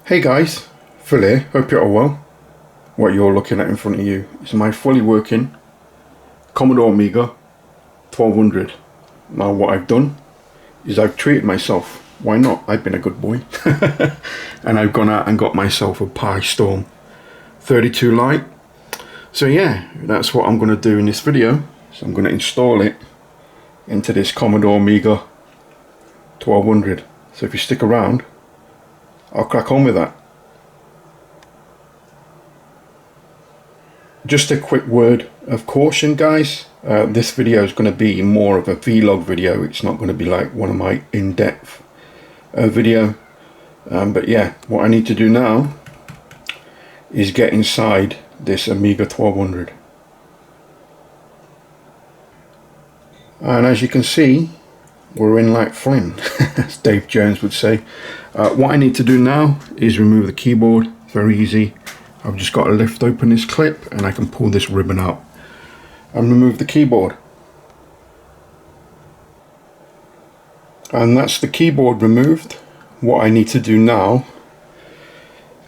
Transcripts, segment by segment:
Hey guys, Phil here, hope you're all well. What you're looking at in front of you is my fully working Commodore Amiga 1200. Now what I've done is I've treated myself, why not, I've been a good boy, and I've gone out and got myself a PiStorm32-Lite. So yeah, that's what I'm going to do in this video. So I'm going to install it into this Commodore Amiga 1200. So if you stick around, I'll crack on with that. Just a quick word of caution, guys. This video is going to be more of a vlog video. It's not going to be like one of my in-depth video. But yeah, what I need to do now is get inside this Amiga 1200. And as you can see, we're in like Flynn, as Dave Jones would say. What I need to do now is remove the keyboard. Very easy. I've just got to lift open this clip and I can pull this ribbon out and remove the keyboard. And that's the keyboard removed. What I need to do now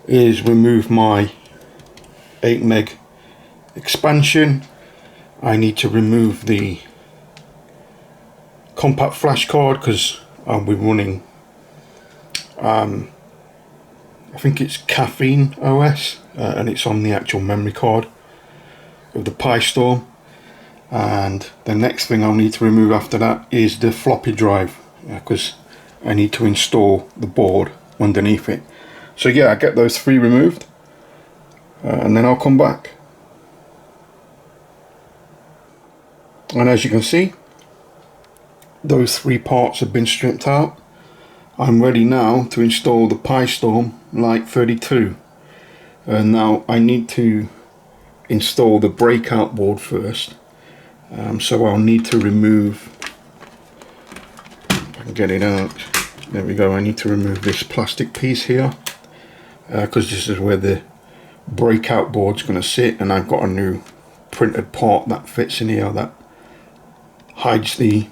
is remove my 8 meg expansion. I need to remove the compact flash card because I'll be running I think it's Caffeine OS, and it's on the actual memory card of the PiStorm. And the next thing I'll need to remove after that is the floppy drive, because I need to install the board underneath it. So yeah, I get those three removed and then I'll come back. And as you can see, those three parts have been stripped out. I'm ready now to install the PiStorm-Lite 32. And now I need to install the breakout board first. So I'll need to remove, if I can get it out, there we go. I need to remove this plastic piece here, because this is where the breakout board's going to sit, and I've got a new printed part that fits in here that hides the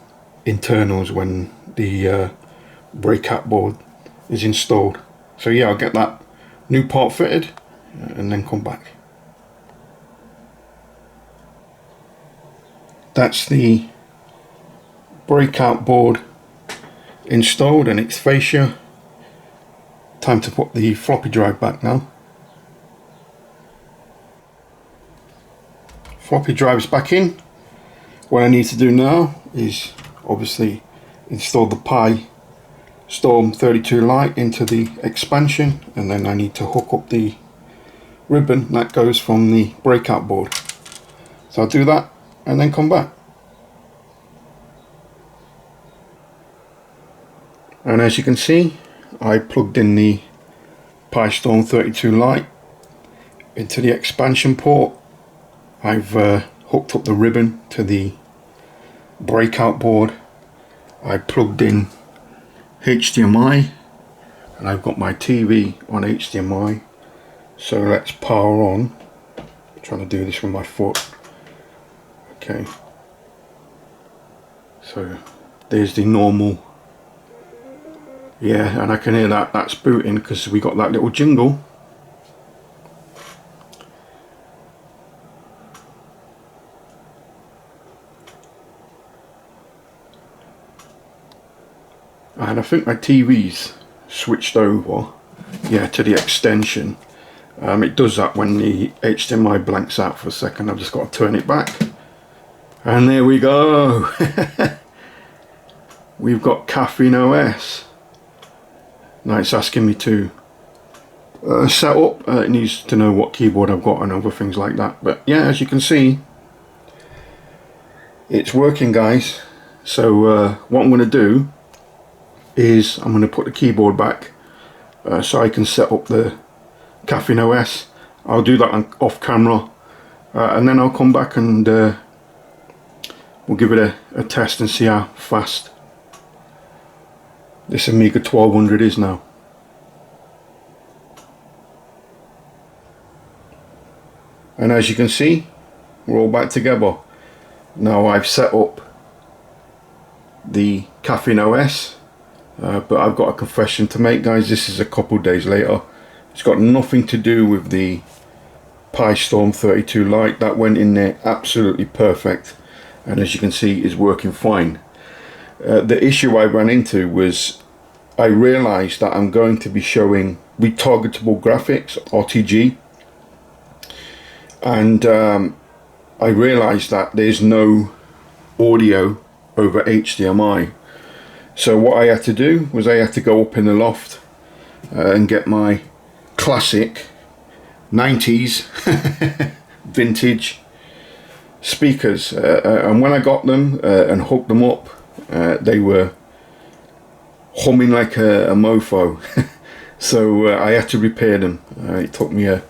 internals when the breakout board is installed. So yeah, I'll get that new part fitted and then come back. That's the breakout board installed and its fascia. Time to put the floppy drive back now. Floppy drive's back in. What I need to do now is obviously install the PiStorm32-Lite into the expansion, and then I need to hook up the ribbon that goes from the breakout board. So I'll do that and then come back. And as you can see, I plugged in the PiStorm32-Lite into the expansion port. I've hooked up the ribbon to the breakout board. I plugged in HDMI and I've got my TV on HDMI. So let's power on. I'm trying to do this with my foot. Okay. So there's the normal. Yeah, and I can hear that's booting because we got that little jingle. And I think my TV's switched over, yeah, to the extension. It does that when the HDMI blanks out for a second. I've just got to turn it back. And there we go. We've got Caffeine OS. Now it's asking me to set up. It needs to know what keyboard I've got and other things like that. But yeah, as you can see, it's working, guys. So what I'm going to do is I'm going to put the keyboard back so I can set up the Caffeine OS. I'll do that off camera and then I'll come back and we'll give it a test and see how fast this Amiga 1200 is now. And as you can see, we're all back together. Now I've set up the Caffeine OS, but I've got a confession to make, guys. This is a couple days later. It's got nothing to do with the PiStorm32-Lite. That went in there absolutely perfect, and as you can see is working fine. The issue I ran into was I realized that I'm going to be showing retargetable graphics, RTG, and I realized that there's no audio over HDMI. So what I had to do was I had to go up in the loft and get my classic 90s vintage speakers, and when I got them and hooked them up, they were humming like a mofo. So I had to repair them. It took me a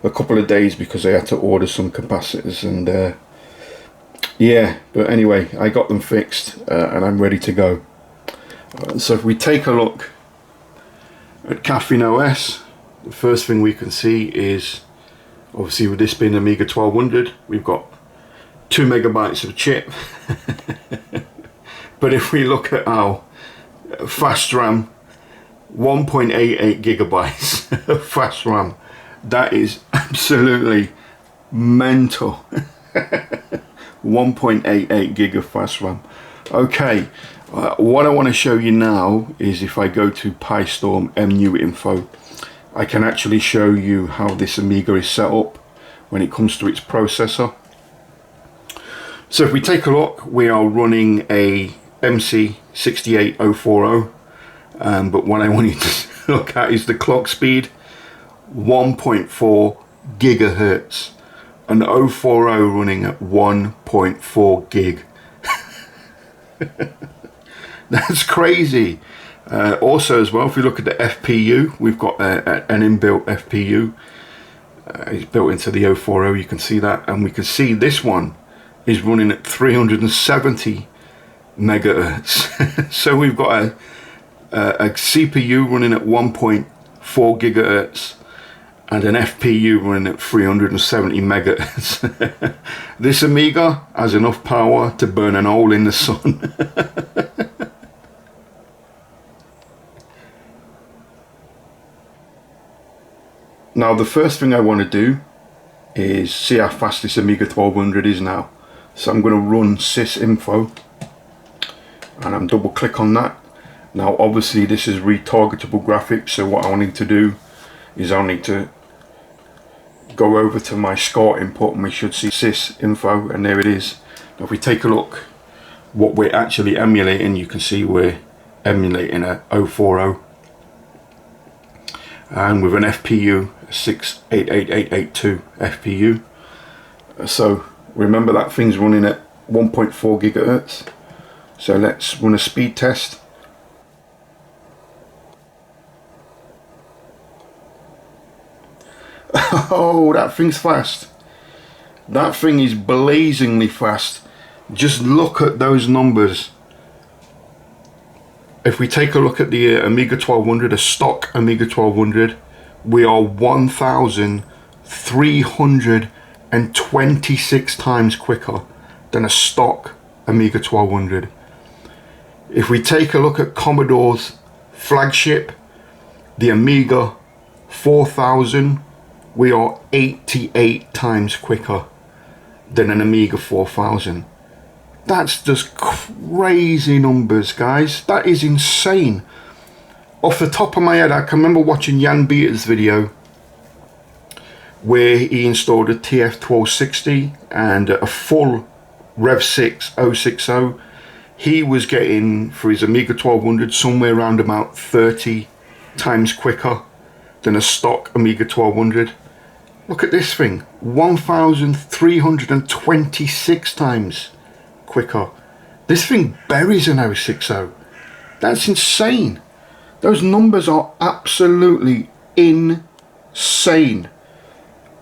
couple of days because I had to order some capacitors, and yeah, but anyway, I got them fixed and I'm ready to go. So if we take a look at Caffeine OS, the first thing we can see is, obviously with this being Amiga 1200, we've got 2 megabytes of chip. But if we look at our fast RAM, 1.88 gigabytes of fast RAM, that is absolutely mental. 1.88 gig of fast RAM. Okay, what I want to show you now is if I go to PiStorm MU Info, I can actually show you how this Amiga is set up when it comes to its processor. So if we take a look, we are running a MC68040, but what I want you to look at is the clock speed, 1.4 gigahertz, an 040 running at 1.4 gig. That's crazy. Also as well, if we look at the FPU, we've got an inbuilt FPU. It's built into the 040, you can see that, and we can see this one is running at 370 megahertz. So we've got a CPU running at 1.4 gigahertz and an FPU running at 370 megahertz. This Amiga has enough power to burn an hole in the sun. Now the first thing I want to do is see how fast this Amiga 1200 is now. So I'm going to run SysInfo and I'm double click on that. Now obviously this is retargetable graphics, so what I need to do is I need to go over to my SCART input and we should see SysInfo, and there it is. Now if we take a look what we're actually emulating, you can see we're emulating a 040 and with an FPU 688882 FPU. So remember that thing's running at 1.4 gigahertz. So let's run a speed test. Oh, that thing's fast. That thing is blazingly fast. Just look at those numbers. If we take a look at the Amiga 1200, a stock Amiga 1200, we are 1,326 times quicker than a stock Amiga 1200. If we take a look at Commodore's flagship, the Amiga 4000, we are 88 times quicker than an Amiga 4000. That's just crazy numbers, guys. That is insane. Off the top of my head, I can remember watching Jan Beater's video where he installed a TF1260 and a full Rev 6 060. He was getting, for his Amiga 1200, somewhere around about 30 times quicker than a stock Amiga 1200. Look at this thing, 1,326 times quicker. This thing buries an 060. That's insane. Those numbers are absolutely insane.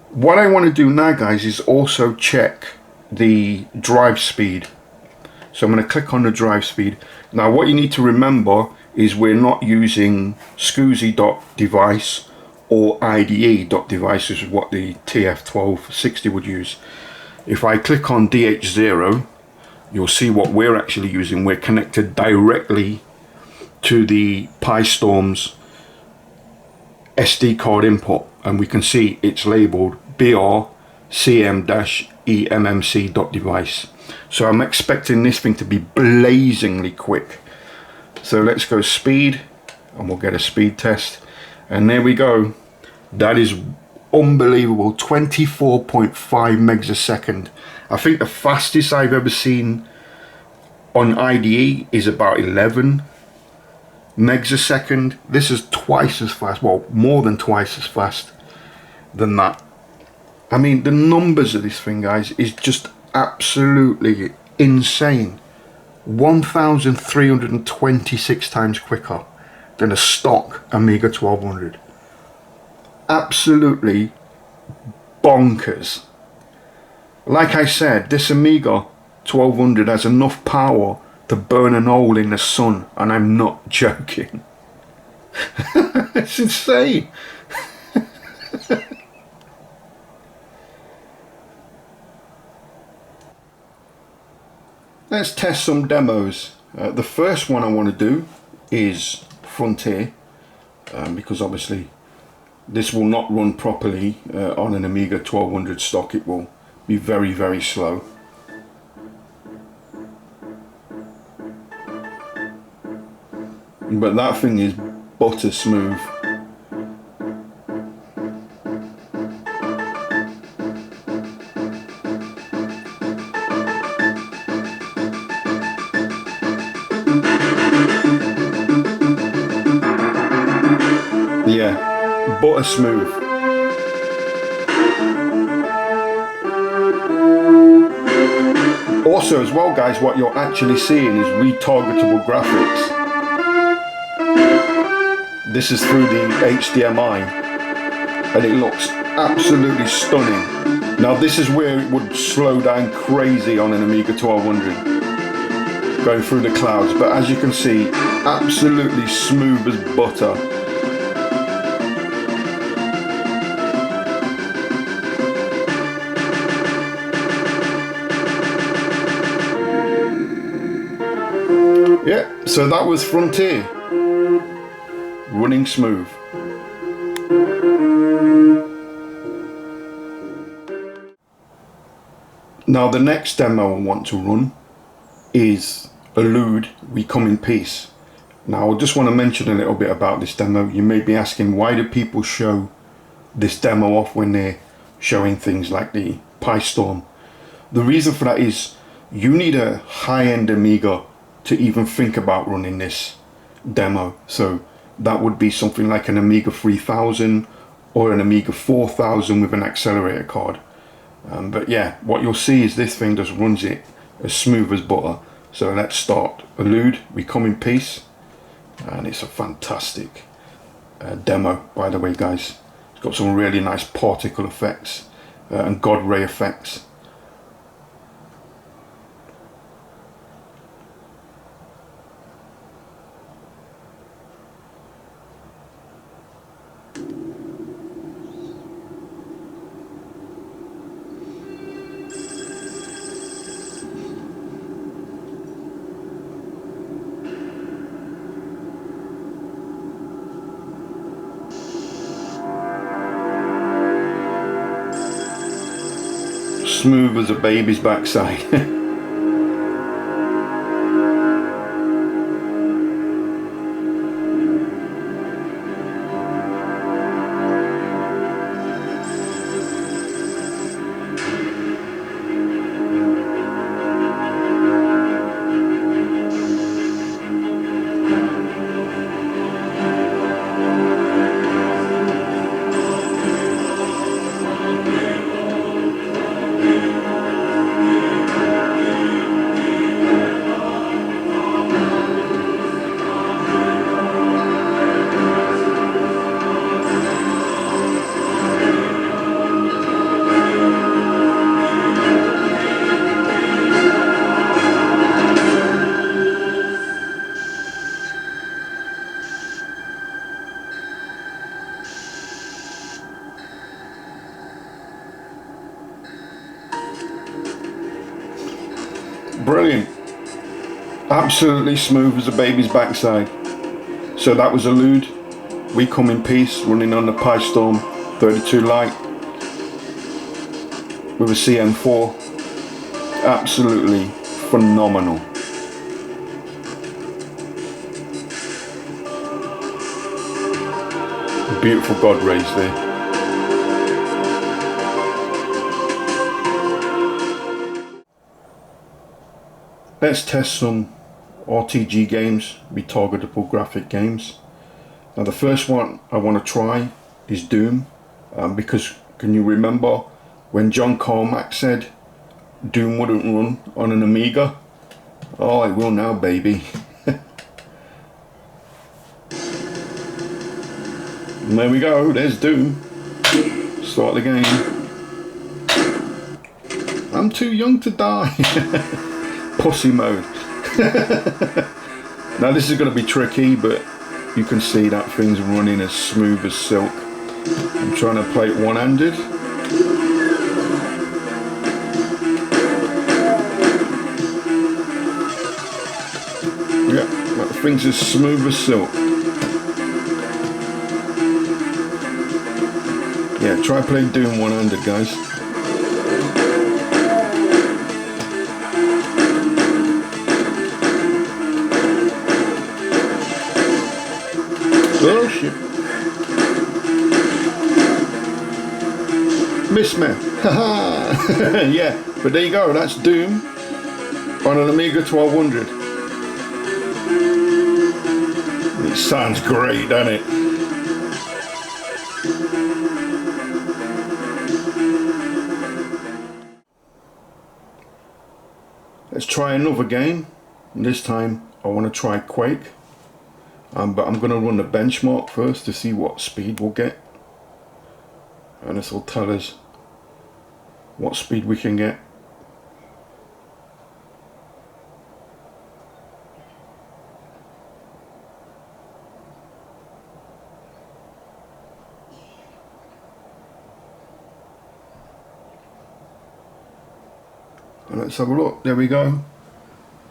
What I want to do now, guys, is also check the drive speed. So I'm going to click on the drive speed. Now what you need to remember is we're not using SCSI.device or IDE.device, which is what the TF1260 would use. If I click on DH0, you'll see what we're actually using. We're connected directly to the PiStorm's SD card input, and we can see it's labeled BR CM-EMMC.device. So I'm expecting this thing to be blazingly quick. So let's go speed, and we'll get a speed test. And there we go. That is unbelievable. 24.5 megs a second. I think the fastest I've ever seen on IDE is about 11 megs a second. This is twice as fast, well, more than twice as fast than that. I mean, the numbers of this thing, guys, is just absolutely insane. 1,326 times quicker than a stock Amiga 1200. Absolutely bonkers. Like I said, this Amiga 1200 has enough power to burn an hole in the sun, and I'm not joking. It's insane. Let's test some demos. The first one I want to do is Frontier, because obviously this will not run properly on an Amiga 1200 stock. It will be very, very slow. But that thing is butter smooth. Yeah, butter smooth. Also as well, guys, what you're actually seeing is retargetable graphics. This is through the HDMI, and it looks absolutely stunning. Now this is where it would slow down crazy on an Amiga 1200, going through the clouds, but as you can see, absolutely smooth as butter. Yeah, so that was Frontier, running smooth. Now the next demo I want to run is Elude, We Come in Peace. Now I just want to mention a little bit about this demo. You may be asking, why do people show this demo off when they're showing things like the PiStorm? The reason for that is you need a high-end Amiga to even think about running this demo. So that would be something like an Amiga 3000 or an Amiga 4000 with an accelerator card. But yeah, what you'll see is this thing just runs it as smooth as butter. So let's start Elude, We Come in Peace. And it's a fantastic demo, by the way, guys. It's got some really nice particle effects and God ray effects. Smooth as a baby's backside. Brilliant. Absolutely smooth as a baby's backside. So that was Elude, we come in peace, running on the PiStorm32-Lite with a CM4. Absolutely phenomenal. Beautiful God rays there. Let's test some RTG games, retargetable graphic games. Now the first one I want to try is Doom, because can you remember when John Carmack said Doom wouldn't run on an Amiga? Oh, it will now, baby. And there we go, there's Doom. Start the game. I'm too young to die. Pussy mode. Now this is going to be tricky, but you can see that thing's running as smooth as silk. I'm trying to play it one-handed. Yeah, that thing's as smooth as silk. Yeah, try playing Doom one-handed, guys. Oh shit. Miss me. Haha. Yeah, but there you go, that's Doom on an Amiga 1200. It sounds great, doesn't it? Let's try another game. And this time I want to try Quake. But I'm going to run the benchmark first to see what speed we'll get, and this will tell us what speed we can get. And let's have a look. There we go,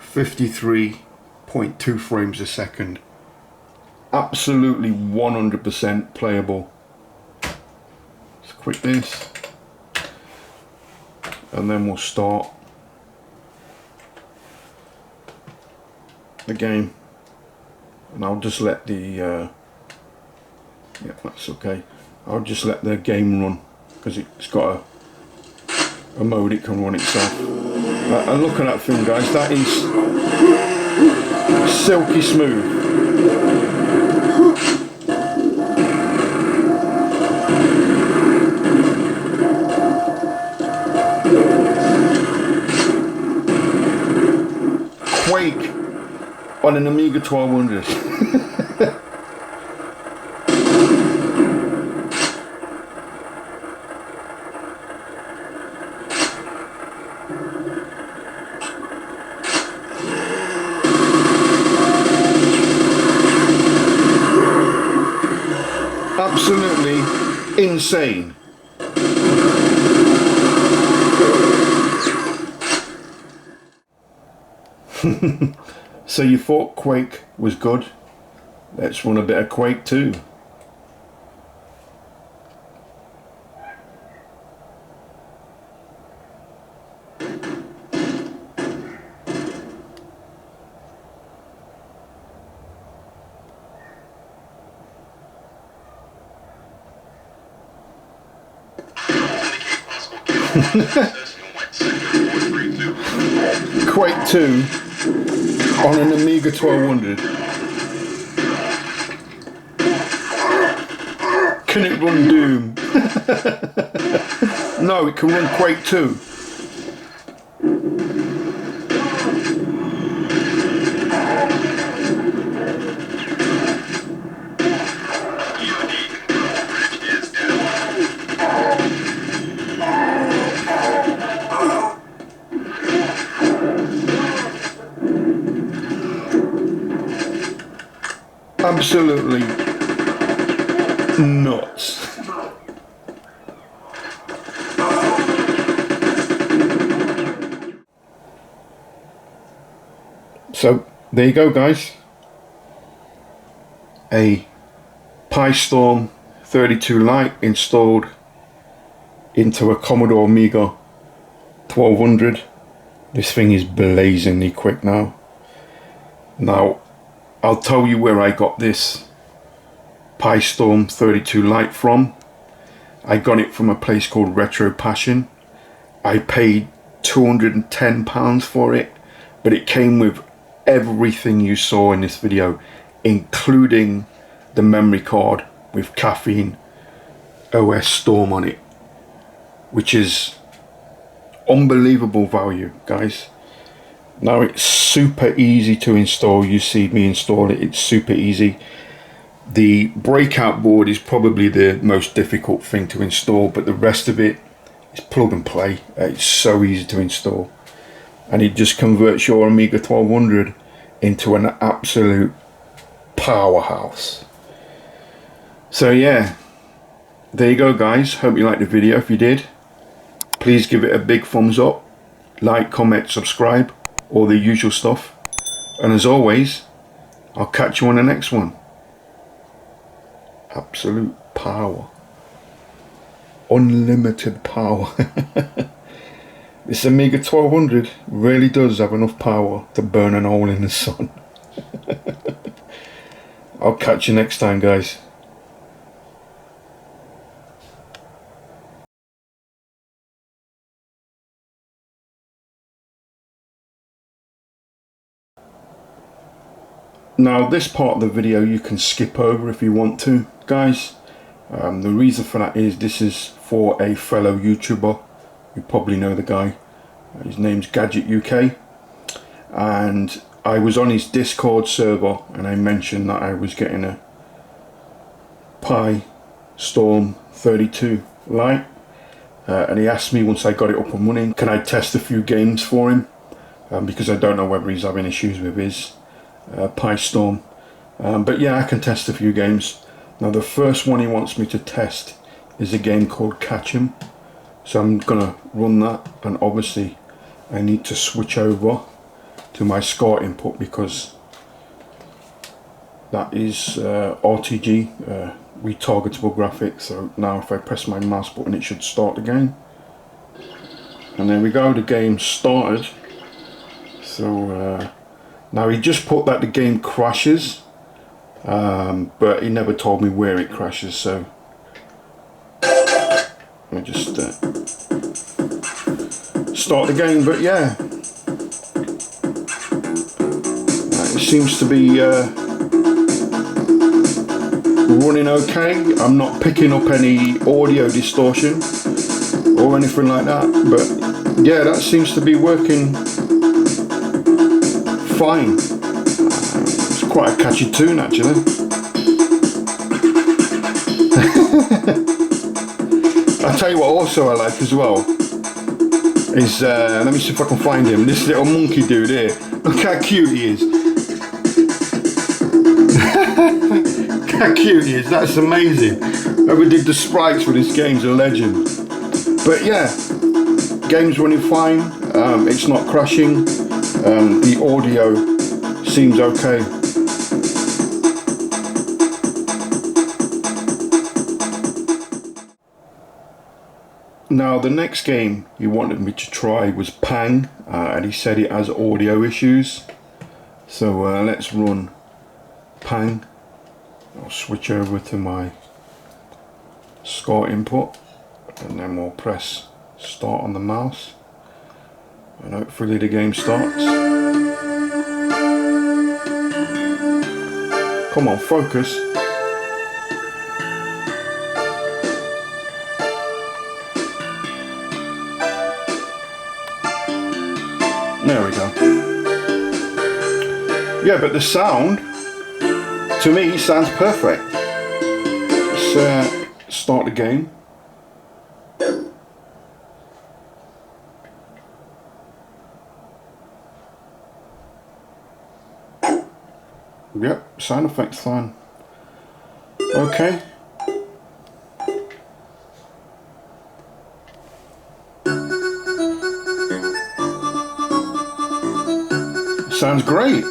53.2 frames a second. Absolutely 100% playable. Let's quit this, and then we'll start the game. And I'll just let the yeah, that's okay. I'll just let the game run because it's got a mode it can run itself. And look at that thing, guys. That is silky smooth. Quake on an Amiga 1200. Absolutely insane. So you thought Quake was good? Let's run a bit of Quake 2. Quake 2 on an Amiga 1200. Can it run Doom? No, it can run Quake 2. Absolutely nuts. So there you go, guys. A PiStorm32-Lite installed into a Commodore Amiga 1200. This thing is blazingly quick now. Now, I'll tell you where I got this PiStorm32-Lite from. I got it from a place called Retro Passion. I paid £210 for it, but it came with everything you saw in this video, including the memory card with Caffeine OS Storm on it, which is unbelievable value, guys. Now, it's super easy to install. You see me install it, it's super easy. The breakout board is probably the most difficult thing to install, but the rest of it is plug and play. It's so easy to install, and it just converts your Amiga 1200 into an absolute powerhouse. So yeah, there you go, guys. Hope you liked the video. If you did, please give it a big thumbs up, like, comment, subscribe, all the usual stuff, and as always, I'll catch you on the next one. Absolute power, unlimited power. This Amiga 1200 really does have enough power to burn an hole in the sun. I'll catch you next time, guys. Now, this part of the video you can skip over if you want to, guys. The reason for that is this is for a fellow YouTuber. You probably know the guy. His name's GadgetUK, and I was on his Discord server and I mentioned that I was getting a PiStorm32-Lite, and he asked me, once I got it up and running, can I test a few games for him, because I don't know whether he's having issues with his PiStorm, but yeah, I can test a few games. Now, the first one he wants me to test is a game called Catch 'em, so I'm gonna run that, and obviously I need to switch over to my SCART input because that is RTG, retargetable graphics. So now if I press my mouse button, it should start the game, and there we go, the game started. So now he just put that the game crashes, but he never told me where it crashes, so let me just start the game. But yeah, it seems to be running okay. I'm not picking up any audio distortion or anything like that, but yeah, that seems to be working fine. It's quite a catchy tune, actually. I'll tell you what also I like as well is, let me see if I can find him, this little monkey dude here. Look how cute he is. Look how cute he is, that's amazing. Whoever did the sprites for this game's a legend. But yeah, game's running fine, it's not crashing. The audio seems okay. Now, the next game he wanted me to try was Pang, and he said it has audio issues. So let's run Pang. I'll switch over to my SCART input, and then we'll press start on the mouse. And hopefully the game starts. Come on, focus. There we go. Yeah, but the sound, to me, sounds perfect. Let's start the game. Yep, sound effects fine. Okay. Sounds great.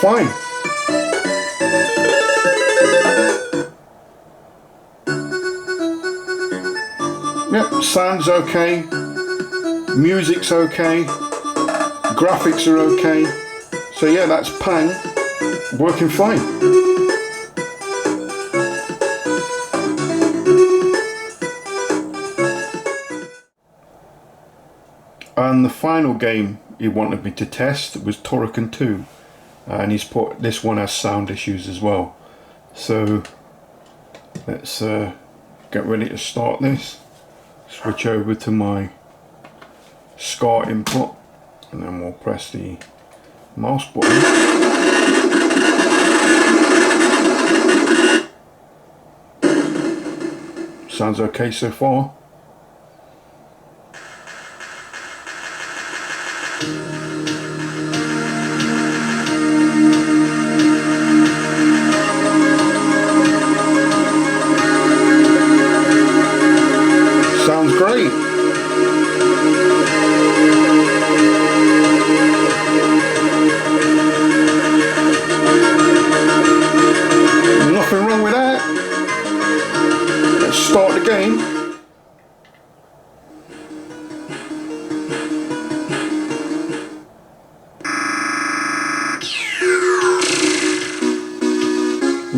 fine. Yep, sound's okay, music's okay, graphics are okay. So yeah, that's Pang working fine. And the final game he wanted me to test was Turrican 2, and he's put this one has sound issues as well. So let's get ready to start this. Switch over to my SCART input, and then we'll press the mouse button. Sounds okay so far. Sounds great. Nothing wrong with that. Let's start the game.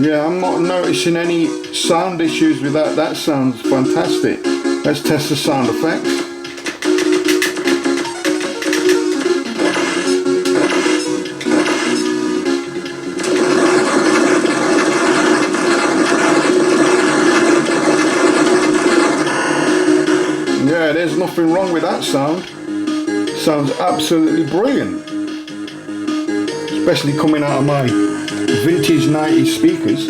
Yeah, I'm not noticing any sound issues with that. That sounds fantastic. Let's test the sound effects. Yeah, there's nothing wrong with that sound. Sounds absolutely brilliant. Especially coming out of my vintage 90s speakers.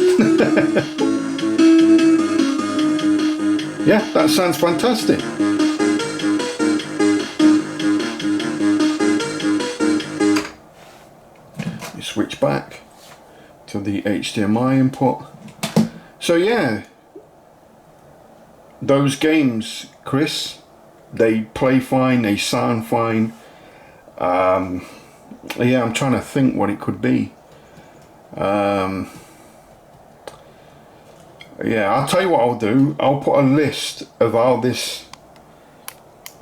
Yeah, that sounds fantastic. You switch back to the HDMI input. So yeah, those games, Chris, they play fine, they sound fine. Yeah, I'm trying to think what it could be. Yeah, I'll tell you what I'll do. I'll put a list of how this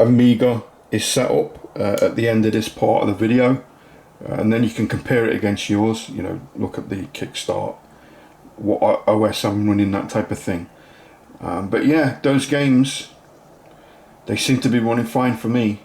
Amiga is set up at the end of this part of the video, and then you can compare it against yours. You know, look at the kickstart, what OS I'm running, that type of thing. But yeah, those games, they seem to be running fine for me.